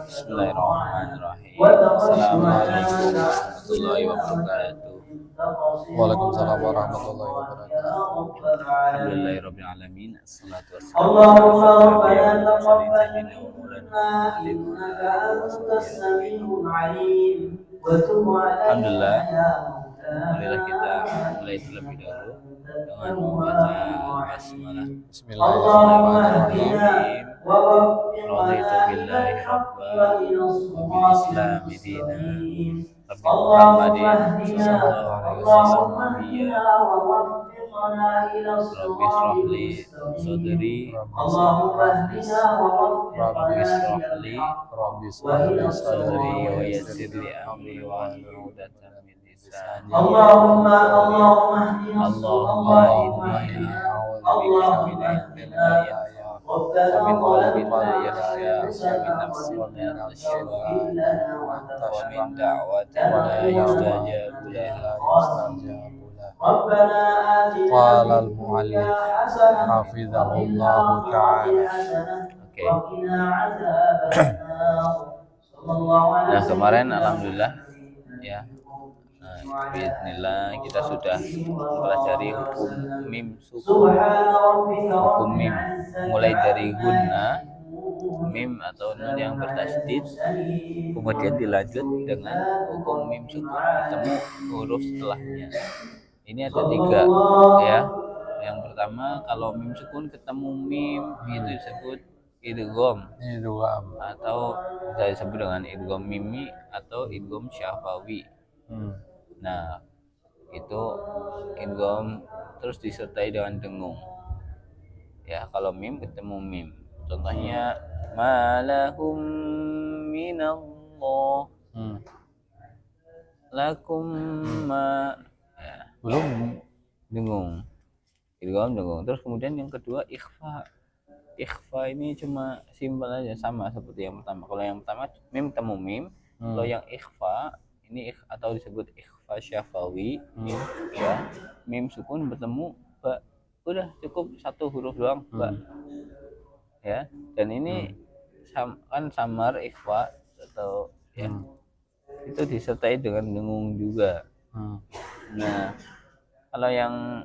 Bismillahirrahmanirrahim. Assalamualaikum warahmatullahi wabarakatuh. Waalaikumsalam warahmatullahi wabarakatuh. Alhamdulillahirabbil alamin. Assalatu wassalamu ala asyrofil mursalin sayyidina wa maulana. Alhamdulillah. Marilah kita mulai terlebih dahulu dengan membaca basmalah. Bismillahirrahmanirrahim. Raditu billahi rabban wa bil islami dinan. Rabbi Muhammadin sallallahu alaihi wasallam nabiyya. Rabbi ishrah li sadri Rabbi ishrah li sadri wa yassir li amri wa hlul 'uqdatam min lisani. Allahumma inni a'udzubika min ilmin la yanfa' wa min qalbin la yakhsha wa min nafsin la tashqa wa min da'watin la yustajabu laha. Qala al-mu'allif hafizahullahu ta'ala. Oke. Nah, kemarin alhamdulillah ya. Bismillah kita sudah mempelajari hukum mim sukun. Hukum mim mulai dari gunna mim atau nun yang bertasydid, kemudian dilanjut dengan hukum mim sukun bertemu huruf setelahnya. Ini ada 3 ya. Yang pertama, kalau mim sukun ketemu mim itu disebut idgham atau bisa disebut dengan idgham mimi atau idgham syafawi. Nah, itu idgham terus disertai dengan dengung. Ya, kalau mim ketemu mim. Contohnya malahum minallah. Lakum ma ya, Belum dengung. Idgham dengung. Terus kemudian yang kedua ikhfa. Ikhfa ini cuma simpel aja, sama seperti yang pertama. Kalau yang pertama mim ketemu mim, kalau yang ikhfa ini atau disebut ikhfa syafawi, ya, mim sukun bertemu ba. Udah cukup satu huruf doang, ba. Ya, dan ini kan samar ikhfa atau ya itu disertai dengan dengung juga. Nah, kalau yang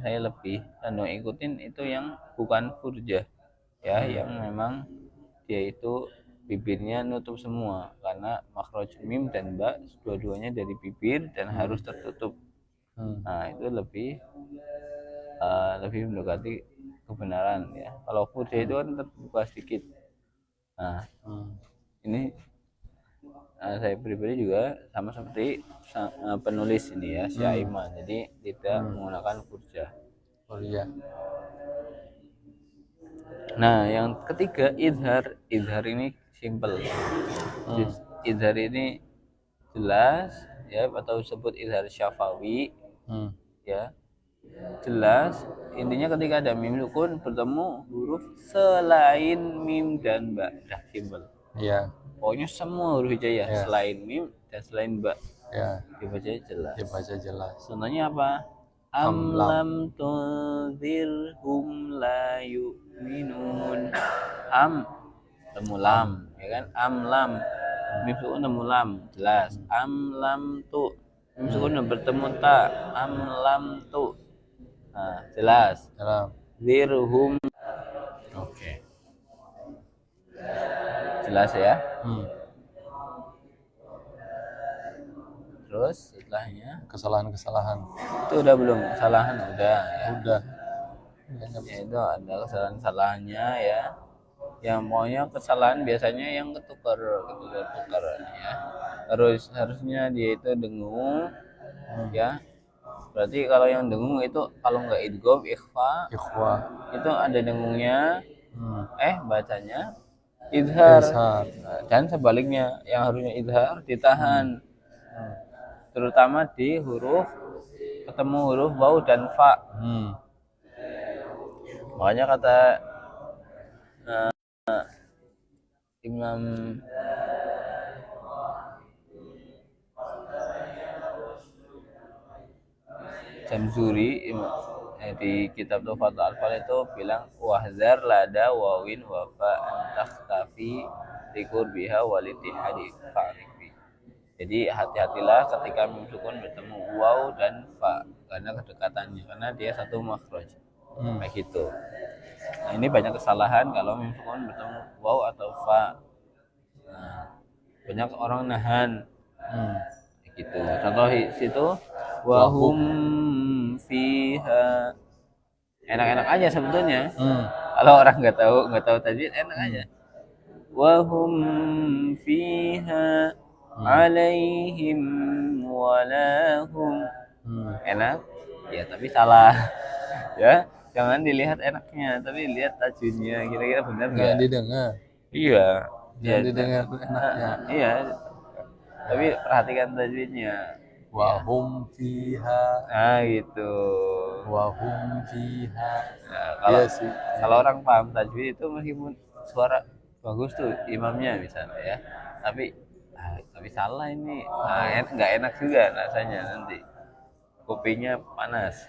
saya lebih ikutin itu yang bukan furjah ya, yang memang dia itu bibirnya nutup semua, karena makhraj mim dan ba dua-duanya dari bibir dan harus tertutup. Nah, itu lebih mendekati kebenaran ya. Kalau furjah itu kan terbuka sedikit. Nah, ini saya pribadi juga sama seperti penulis ini ya, Syaiman. Jadi tidak menggunakan furjah. Nah, yang ketiga idhar. Idhar ini simple. Idhar ini jelas ya, atau disebut idhar syafawi. Ya. Jelas, intinya ketika ada mim sukun bertemu huruf selain mim dan ba. Dah simple. Iya. Pokoknya semua huruf hijaiyah selain mim dan selain ba. Ya. Dibaca jelas. Contohnya apa? Am lam tunzirhum la yu'minun. Am temu lam, ya kan? Am lam. Mim sukun temu lam, jelas. Am lam tu. Mim sukun bertemu ta. Am lam tu. Nah, jelas. Zirhum. Oke. Jelas ya? Terus setelahnya Kesalahan-kesalahan. Itu udah belum? Kesalahan udah ya. Udah. Ya, itu ada kesalahan-kesalahannya ya. Yang pokoknya kesalahan biasanya yang ketukar ya. Harusnya dia itu dengung ya. Berarti kalau yang dengung itu kalau nggak idgham ikhfa itu ada dengungnya. Bacanya idhar. Dan sebaliknya yang harusnya idhar ditahan. Terutama di huruf ketemu huruf waw dan fa. Makanya kata Imam Jamzuri di kitab Tuhfatul Atfal itu bilang wahzar lada wawin wafa antakhtafi fi liqurbiha walitihadi fa'rifi. Jadi hati-hatilah ketika mim sukun bertemu waw dan fa karena kedekatannya, karena dia satu makhraj. Kayak gitu. Nah, ini banyak kesalahan kalau mim sukun bertemu waw atau fa. Nah, banyak orang nahan gitu. Contoh situ wahum fiha, enak-enak aja sebetulnya. Kalau orang nggak tahu tajwid enak aja. Wahum fiha alaihim walahum, enak ya tapi salah. Ya jangan dilihat enaknya tapi lihat tajwidnya, kira-kira benar nggak. Jangan didengar. Iya Jangan didengar enaknya. Iya tapi perhatikan tajwidnya. Wahum fiha. Nah gitu. Wahum fiha. Nah, kalau Iya sih. kalau orang paham tajwid itu meskipun suara bagus tuh imamnya misalnya ya, tapi salah ini, nggak enak juga rasanya, nanti kupingnya panas.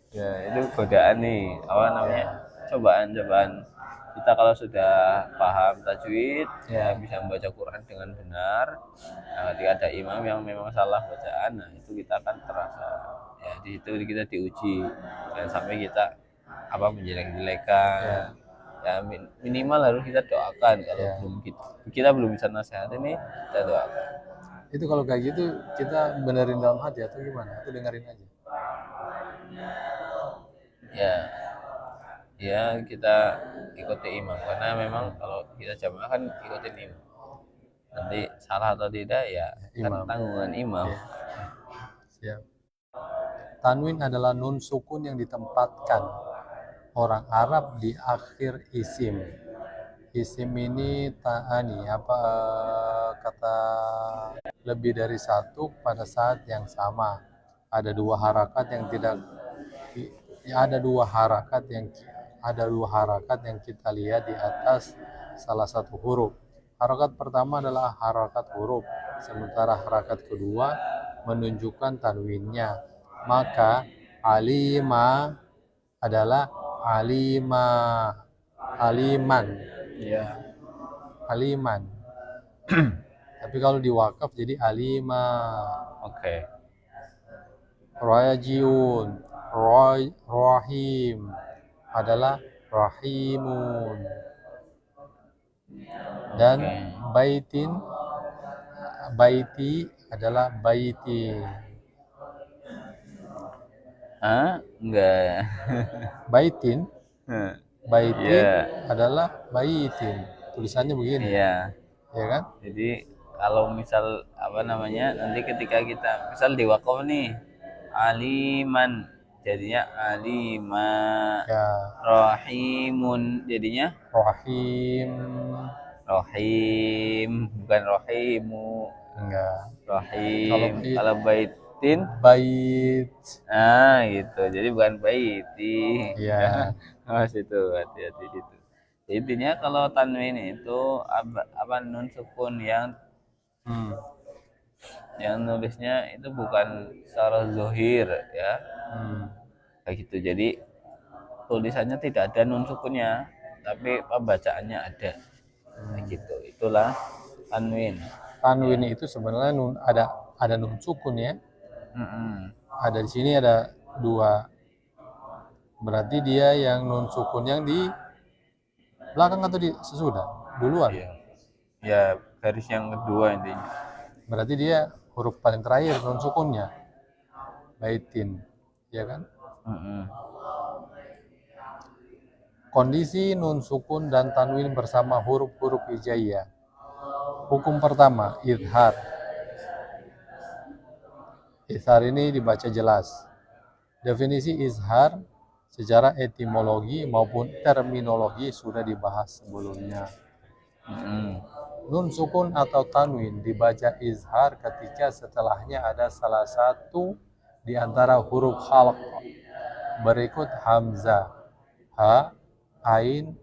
Ya itu godaan nih, apa namanya, cobaan kita kalau sudah paham tajwid ya bisa membaca Quran dengan benar. Nah, ketika ada imam yang memang salah bacaan, nah itu kita akan terasa ya, di situ kita diuji, jangan sampai kita menjelek-jelekan ya, minimal harus kita doakan. Kalau kita belum bisa nasihat ini, kita doakan. Itu kalau kayak gitu kita benerin dalam hati atau gimana? Atau dengerin aja? Ya kita ikuti imam, karena memang kalau kita jamaah kan ikutin imam. Nanti salah atau tidak ya kan tanggungan imam. Siap. Tanwin adalah nun sukun yang ditempatkan orang Arab di akhir isim. Isim ini kata lebih dari satu pada saat yang sama. Ada dua harakat yang kita lihat di atas salah satu huruf. Harakat pertama adalah harakat huruf, sementara harakat kedua menunjukkan tanwinnya. Maka alima adalah aliman. Iya. Aliman. Tapi kalau di wakaf jadi alima. Oke. Rajiun, rahim adalah rahimun. Dan baiti adalah baitin. Enggak. Baitin adalah baitin. Tulisannya begini. Iya. Ya kan? Jadi kalau misal nanti ketika kita misal di wakaf nih, aliman jadinya alima. Ya. Rahimun jadinya rahim, bukan rahimu. Enggak. Rahim. Kalau baitin bait. Gitu. Jadi bukan baiti. Iya. Situ hati-hati situ. Intinya kalau tanwin itu nun sukun yang nulisnya itu bukan secara zahir ya. Kayak gitu. Jadi tulisannya tidak ada nun sukunnya, tapi pembacaannya ada. Kayak gitu. Itulah tanwin. Tanwin itu sebenarnya ada nun sukun ya. Ada di sini ada dua. Berarti dia yang nun sukun yang di belakang atau di sesudah? Duluan? Ya, garis yang kedua intinya. Berarti dia huruf paling terakhir nun sukunnya. Baitin, ya kan? Kondisi nun sukun dan tanwin bersama huruf-huruf hijaiyah. Hukum pertama, idhar. Izhar ini dibaca jelas. Definisi izhar secara etimologi maupun terminologi sudah dibahas sebelumnya. Nun sukun atau tanwin dibaca izhar ketika setelahnya ada salah satu di antara huruf khalq berikut hamzah, ha, ain,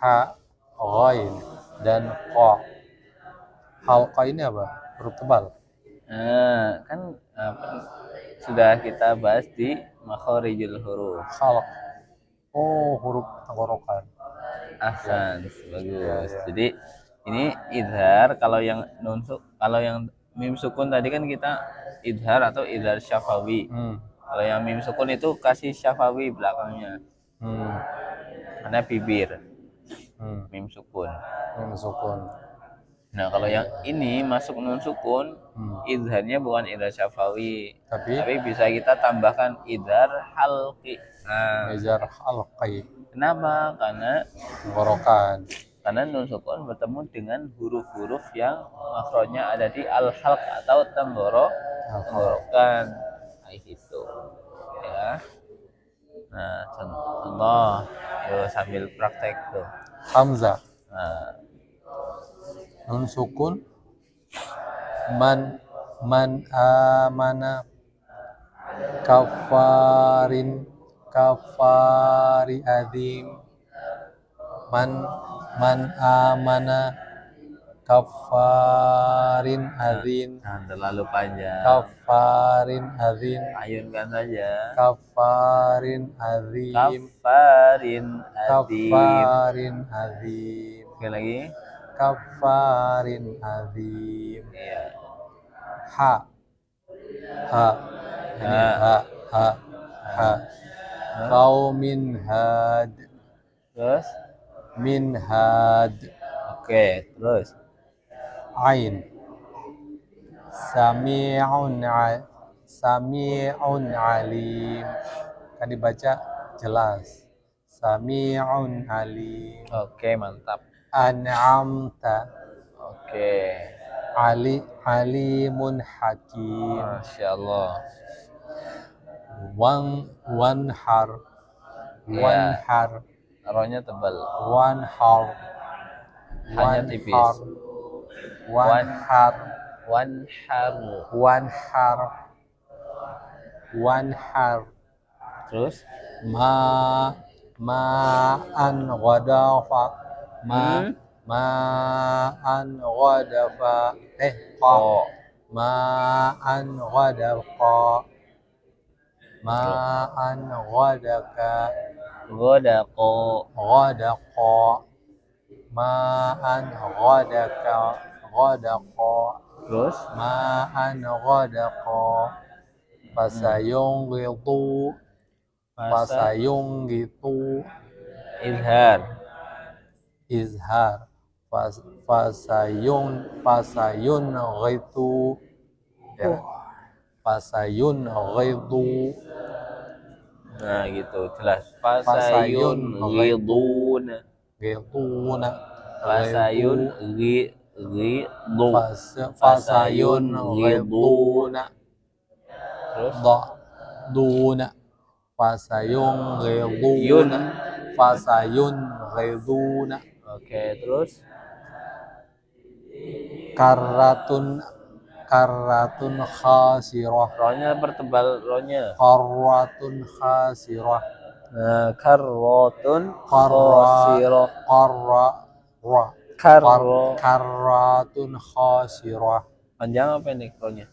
ha, ghain, dan qa. Khalq ini apa? Huruf tebal. Kan sudah kita bahas di makharijul huruf. Khalq. Oh, huruf tenggorokan. Ahsan, bagus. ya. Jadi ini idhar kalau yang mim sukun tadi kan kita idhar atau idhar syafawi. Kalau yang mim sukun itu kasih syafawi belakangnya. Karena bibir. Mim sukun. Mim sukun. Nah, kalau yang ini masuk nun sukun, idharnya bukan idhar syafawi, tapi bisa kita tambahkan idhar halqi. Nah, idhar halqi. Kenapa? Karena nun sukun bertemu dengan huruf-huruf yang makhrajnya ada di al-halq atau tenggorokan. Kayak gitu. Ya. Nah, contoh, yuk sambil praktek tuh. Hamzah. Nah, nun sukun man amana kafari azim man amana kafarin azim. Jangan terlalu panjang. Kafarin azim. Ayunkan saja. Kafarin azim. Kafarin azim. Sekali lagi. Kafarin azim. Iya. Ha. Qaumin had. Terus? Min had. Oke, terus. Ain. Sami'un alim. Kan dibaca jelas. Sami'un alim. Oke, mantap. An'amta. Oke. Alimun hakim. Masya Allah. Wanhar. Rohnya tebal. Wanhar. Hanya tipis. Wanhar. Terus? Ma'an ghadafa. Ma'an ghadafa. Ma'an ghadafa. Ma'an ghadaka. Ghadaqa. Ma'an ghadaka. Terus? Ma'an ghadaqa. Fasayunghitu. Izhar. Fasayunghitu. Fasayunghitu. Nah, gitu. Jelas. Fasayunghiduna. Fasayunghiduna. Terus? Duna. Fasayunghiduna. Oke, terus? Karratun khasirah. Rohnya pertebal rohnya. Karratun khasirah. Nah, karratun khasirah. Karratun khasirah. Panjang apa pendek rohnya?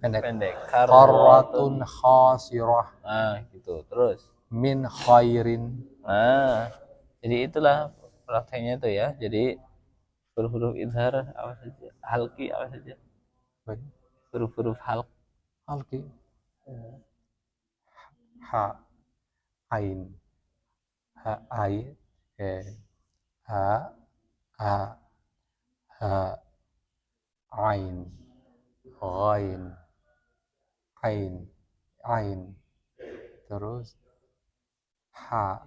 Pendek. Karratun khasirah. Nah, gitu. Terus? Min khairin. Nah, jadi itulah prakteknya itu ya. Jadi huruf-huruf idhar apa saja? Halqi apa saja? Huruf-huruf halqi. Ha. Ain. Ha. Ain. Ain. Terus ha.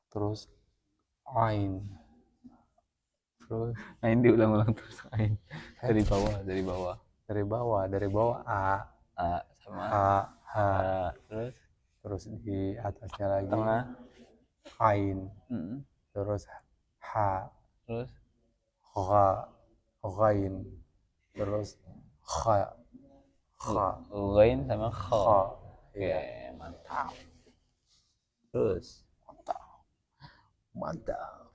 Terus ain. Terus ain diulang-ulang terus ain. Dari bawah a sama ha. Terus di atasnya lagi tengah ain. Terus ha. Terus ghain. Terus kha. Ghain sama kha. Oke, mantap. Terus mantap.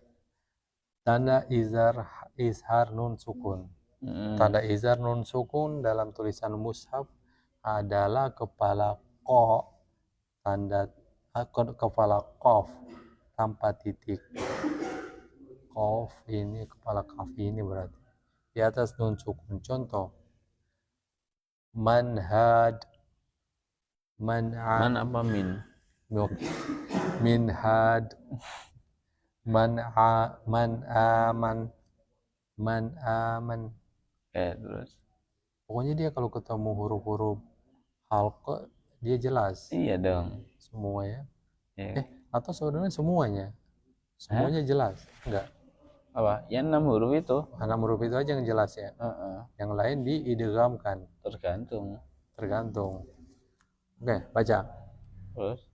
Tanda izhar nun sukun. Tanda izhar nun sukun dalam tulisan mushaf adalah kepala qa, tanda kepala qaf, tanpa titik. Qaf ini kepala kaf ini berarti di atas nun sukun. Contoh manhad, Man apa min? minhad, man aman, man aman. Terus Pokoknya dia kalau ketemu huruf-huruf halqa dia jelas iya dong semua ya. ya. Atau sebenarnya semuanya jelas enggak? Apa yang 6 huruf itu 6 huruf itu aja yang jelas ya. Yang lain diidghamkan, tergantung. Oke, baca. Terus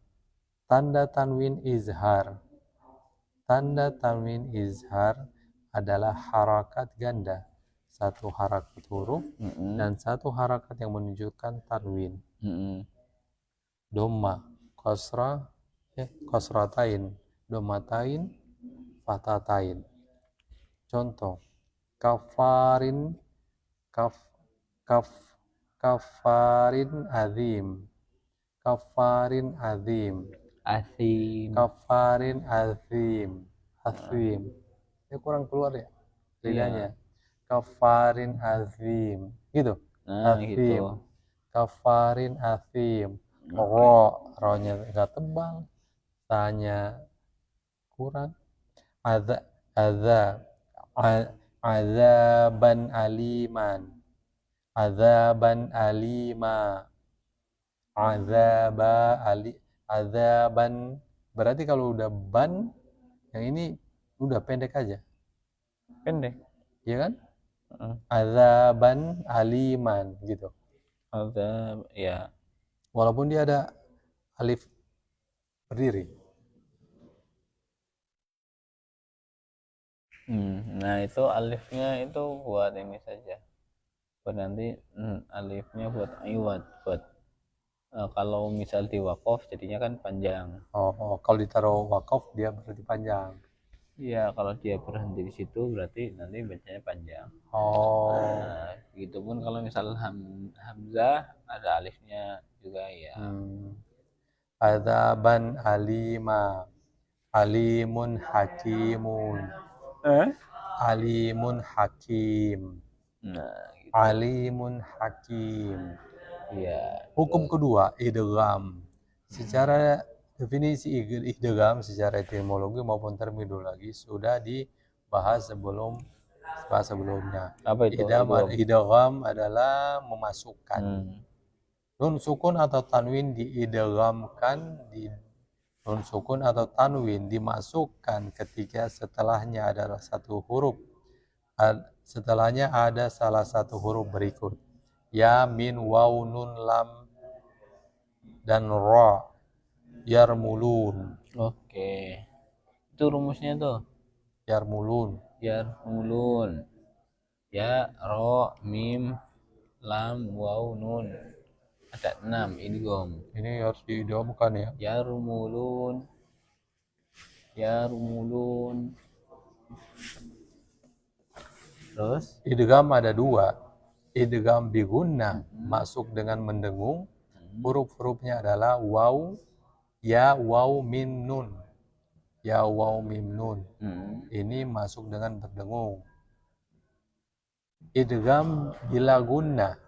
Tanda tanwin izhar. Tanda tanwin izhar adalah harakat ganda, satu harakat huruf dan satu harakat yang menunjukkan tanwin. Dhamma, kasrah, kasratain, dhammatain, fatatain. Contoh, kafarin, kafarin azim, kafarin azim, asim kafarin azim, azim. Ini kurang keluar ya lidahnya. Kafarin azim, gitu. nah Azim, gitu kafarin azim. Ro-nya nggak tebal, tanya kurang. Azaban aliman, azaban alima, azaban. Berarti kalau udah ban, yang ini udah pendek aja, ya kan? Azaban aliman gitu. azab ya. Walaupun dia ada alif berdiri. Nah itu alifnya itu buat ini saja, buat nanti alifnya buat iwat, buat kalau misal di wakof jadinya kan panjang. Kalau ditaruh wakaf dia berarti panjang. Iya, kalau dia berhenti di situ berarti nanti bacanya panjang. Nah, begitupun kalau misal hamzah ada alifnya juga ya. Azaban alima, alimun hakimun, alimun hakim, Nah, gitu. alimun hakim. Iya. Hukum kedua, idgham. Secara definisi idgham secara etimologi maupun terminologi sudah dibahas sebelumnya. Apa itu? Idgham adalah memasukkan. Nun sukun atau tanwin diidghamkan, nun sukun atau tanwin dimasukkan ketika setelahnya adalah satu huruf. Setelahnya ada salah satu huruf berikut. Ya, min, waw, nun, lam, dan ra. Yarmulun. Oke. Itu rumusnya tuh. Yarmulun. Ya, ro, mim, lam, waw, nun. Ada 6 idgham. Ini harus diidghamkan ya. Yarmulun. Terus idgham ada 2. Idgham bi gunnah, masuk dengan mendengung. Huruf-hurufnya adalah waw, ya, waw, mim, nun. Ya, waw, mim, nun. Ini masuk dengan berdengung. Idgham bila gunnah,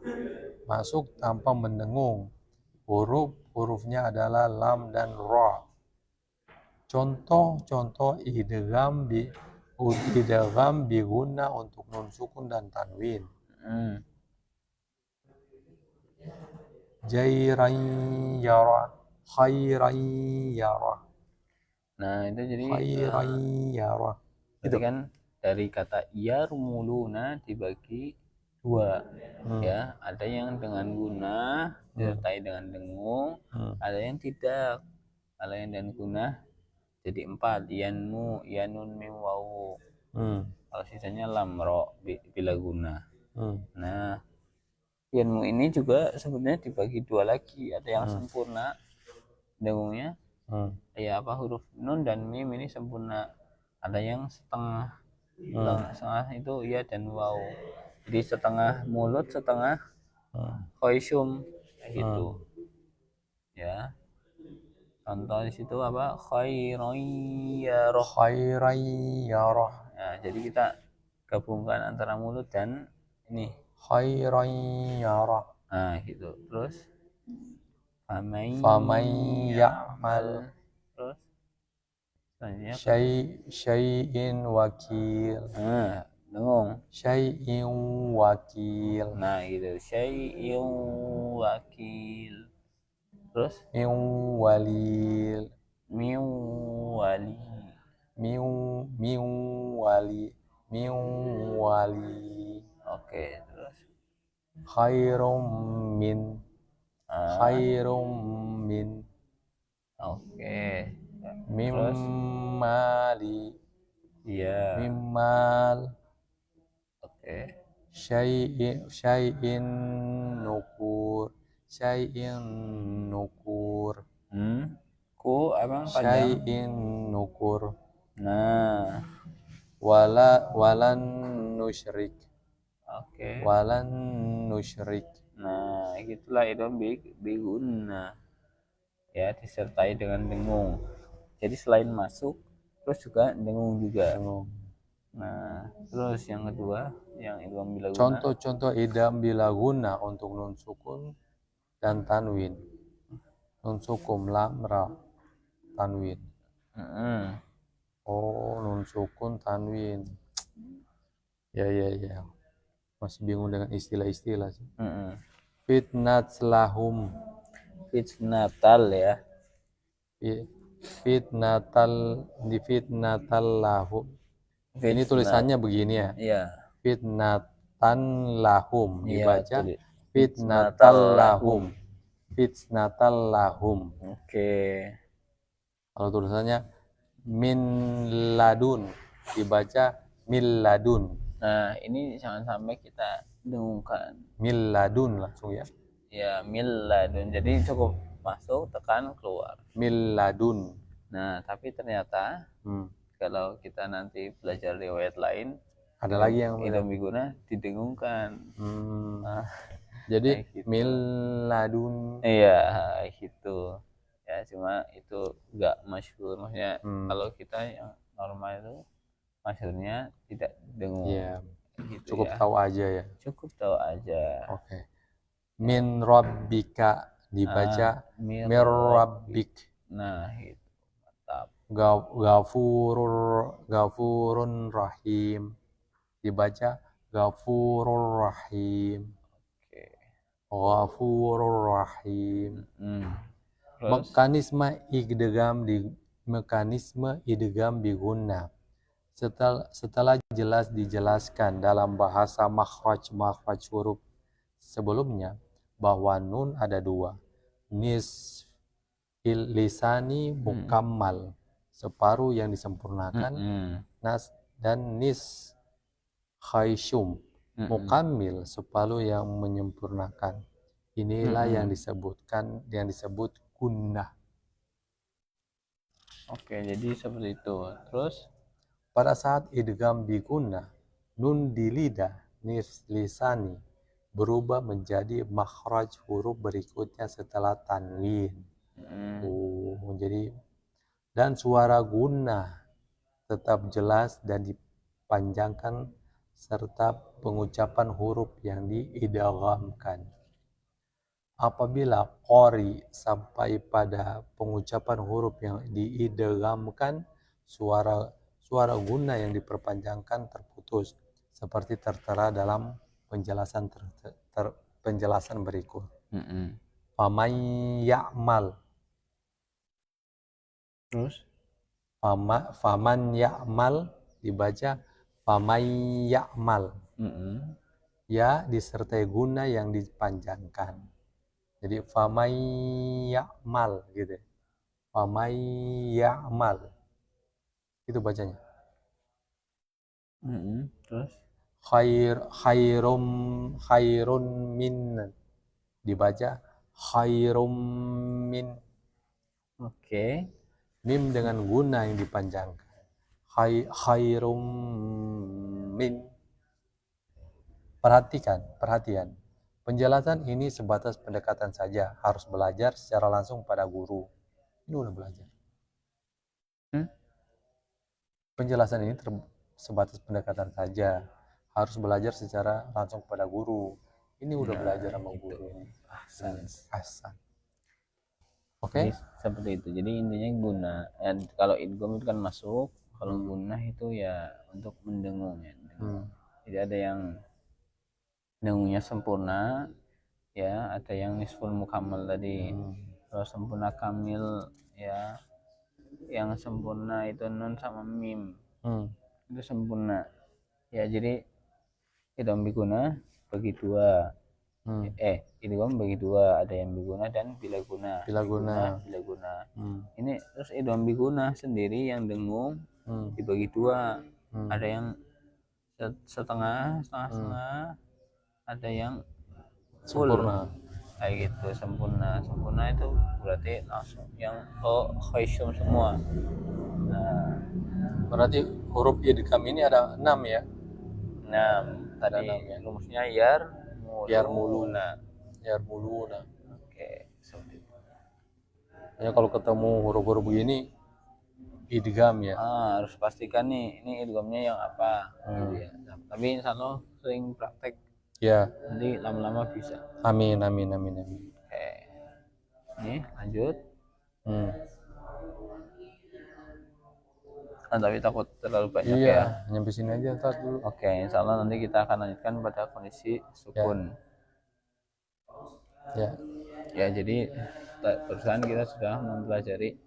masuk tanpa mendengung. Hurufnya adalah lam dan ra. Contoh idgham bi gunnah untuk nun sukun dan tanwin. Jairan yara, khairan yara. Nah, itu jadi Khairan yara. Itu kan dari kata yarmuluna dibagi 2. Ya, ada yang dengan guna disertai dengan dengung, ada yang tidak. Kalau yang dengan guna jadi 4, yanmu, yanun, mim, wawu. Kalau sisanya lam, ro, bila guna. Nah, yanmu ini juga sebenarnya dibagi 2 lagi. Ada yang sempurna dengungnya, ya apa, huruf nun dan mim ini sempurna. Ada yang setengah, setengah itu ya dan waw. Jadi setengah mulut, setengah khoisyum, kayak gitu. Ya. Contoh di situ apa? Khairoyyarah. Khairayyarah. Nah, jadi kita gabungkan antara mulut dan ini. Khairayyarah. Nah, gitu. Terus faman Faman ya'mal. ya'mal Terus selanjutnya kedua. syai'in wakil. Nah, dengung. Syai'in wakil. Nah, gitu. Syai'in wakil. Terus Min walil. min wali. Min wali. Min wali. Oke, terus Khairum min. Khairum min. oke. Terus Mimmali. iya. Mimmal. Oke. Syai'in nukur. Syai'in nukur. Ku emang panjang. Syai'in nukur. Nah, Walan nusyrik. oke. Walan nusyrik. Nah, gitulah itu biguna. Ya, disertai dengan dengung. Jadi selain masuk, terus juga dengung juga. Nah, terus yang kedua, yang idgham bila guna. Contoh-contoh idgham bila guna untuk nun sukun dan tanwin. Nun sukun lam ra tanwin. Oh, nun sukun tanwin. Ya. Masih bingung dengan istilah-istilah sih. Fitnat lahum. Fitnatal ya. Fitnatal lahum. Ini tulisannya begini ya. Iya. Fitnatan lahum dibaca Iya, fitnatal lahum. Fitnatal lahum. Oke. Kalau tulisannya min ladun dibaca mil ladun. Nah, ini jangan sampai kita dengungkan. Mil ladun langsung ya. Ya, mil ladun. Jadi cukup masuk, tekan, keluar. Mil ladun. Nah, tapi ternyata kalau kita nanti belajar riwayat lain, ada lagi yang idgham biguna didengungkan. Nah, jadi gitu. mil ladun. Iya, gitu. Ya, cuma itu enggak masyhur. Maksudnya kalau kita yang normal itu maksudnya tidak dengung. Iya. Gitu cukup ya. tahu aja ya. Cukup tahu aja. Oke. Min rabbika dibaca mir rabbik. Nah, itu mantap. Gafurun rahim dibaca gafurur rahim. Oke. Ghafurur rahim. Mekanisme idgham di gunna. Setelah jelas dijelaskan dalam bahasa makhraj huruf sebelumnya bahwa nun ada dua, nis lisani mukammal, separuh yang disempurnakan, nas dan nis khayshum mukammil, separuh yang menyempurnakan. Inilah yang disebut gunnah. Oke, jadi seperti itu. Terus pada saat idgham bi gunnah, nun di lidah nis lisani berubah menjadi makhraj huruf berikutnya setelah tanwin. Jadi dan suara gunnah tetap jelas dan dipanjangkan serta pengucapan huruf yang diidghamkan. Apabila qori sampai pada pengucapan huruf yang diidghamkan, suara gunnah yang diperpanjangkan terputus seperti tertera dalam penjelasan berikut. Faman ya'mal. Terus faman ya'mal dibaca faman ya'mal. Ya disertai gunnah yang dipanjangkan. Jadi faman ya'mal gitu. Faman ya'mal. Itu bacanya. Terus khairun min dibaca khairum min. Oke. Mim dengan guna yang dipanjangkan. Khairum min. Perhatian. Penjelasan ini sebatas pendekatan saja, harus belajar secara langsung pada guru. Ini udah belajar. Hmm? Penjelasan ini sebatas pendekatan saja. Harus belajar secara langsung kepada guru. Ini udah belajar sama guru ini. Ahsan. Oke? Jadi seperti itu. Jadi intinya guna. Kalau idgham itu kan masuk, kalau guna itu ya untuk mendengung ya. Jadi ada yang dengungnya sempurna, ya ada yang nisful mukammal tadi. Kalau sempurna kamil ya, yang sempurna itu nun sama mim, itu sempurna. Ya jadi idgham biguna bagi dua. Idgham bagi dua, ada yang biguna dan bila guna. Bila guna. Ini terus idgham biguna sendiri yang dengung dibagi dua. Ada yang setengah, ada yang full. Sempurna. Kayak gitu, sempurna. Sempurna itu berarti langsung yang khaisyum semua. Nah, berarti huruf idgham ini ada 6 ya? 6. Tadi rumusnya yarmuluna. Oke, seperti itu. Ya kalau ketemu huruf-huruf begini idgham ya. Harus pastikan nih, ini idghamnya yang apa gitu ya. Tapi insya Allah sering praktek. Ya. Nanti lama-lama bisa. Amin. Oke. Nih, lanjut. Tapi takut terlalu banyak ya. Nyampe sini aja tar dulu. Oke, insya Allah nanti kita akan lanjutkan pada kondisi sukun. Ya, jadi perusahaan kita sudah mempelajari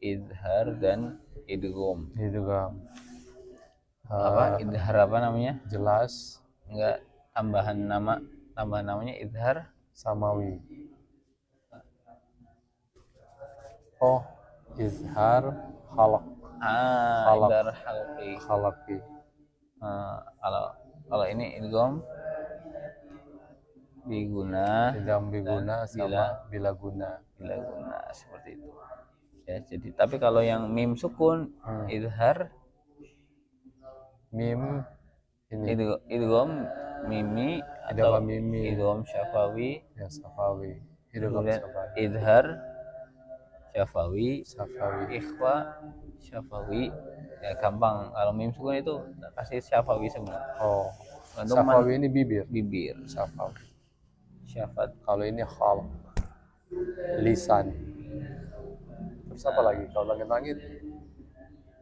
idhar dan idgham. Apa idhar apa namanya? Jelas. Enggak, tambahan namanya idhar samawi. Izhar khalaq. Idhar khalaqi. Kalau ini idgham biguna sama bila guna seperti itu ya. Jadi tapi kalau yang mim sukun idhar mim ini idgham mimi atau idgham syafawi idhar syafawi ikhfa syafawi ya, gampang. Kalau mim sukun itu pasti syafawi semua. Syafawi ini bibir syafawi. Syafat. Kalau ini khal lisan. Terus apa lagi kalau langit-langit?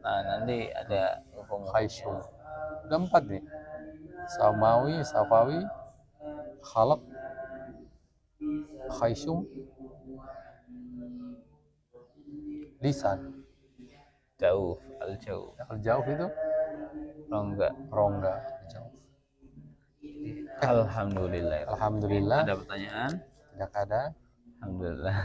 Nah nanti ada khaisyum. Udah 4 nih. Samawi, safawi, khalaq, khaisyum, lisan. Jauh. Al-jauh itu rongga. Jauh. Alhamdulillah. Ada pertanyaan? Tidak ada. Alhamdulillah.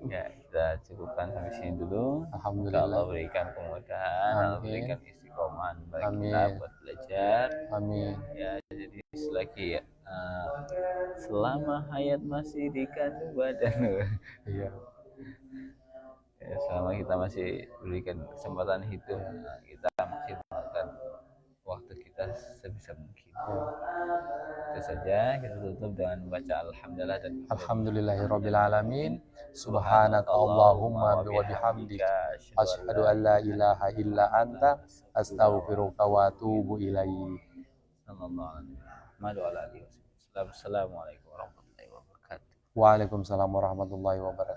Ya, kita cukupkan sampai sini dulu. Alhamdulillah. Allah berikan kemudahan, Allah berikan istiqomah bagi kita buat belajar. Amin. Ya, jadi selagi selama hayat masih di kandung badan. Iya. Ya, selama kita masih berikan kesempatan hidup, kita maksimalkan waktu kita sebisa mungkin. Itu saja, kita tutup dengan membaca alhamdulillah dan alhamdulillahirabbil alamin. Subhanaka Allahumma wa bihamdika asyhadu an la ilaha illa anta astaghfiruka wa atubu ilaik. Assalamualaikum warahmatullahi wabarakatuh. Waalaikumsalam warahmatullahi wabarakatuh.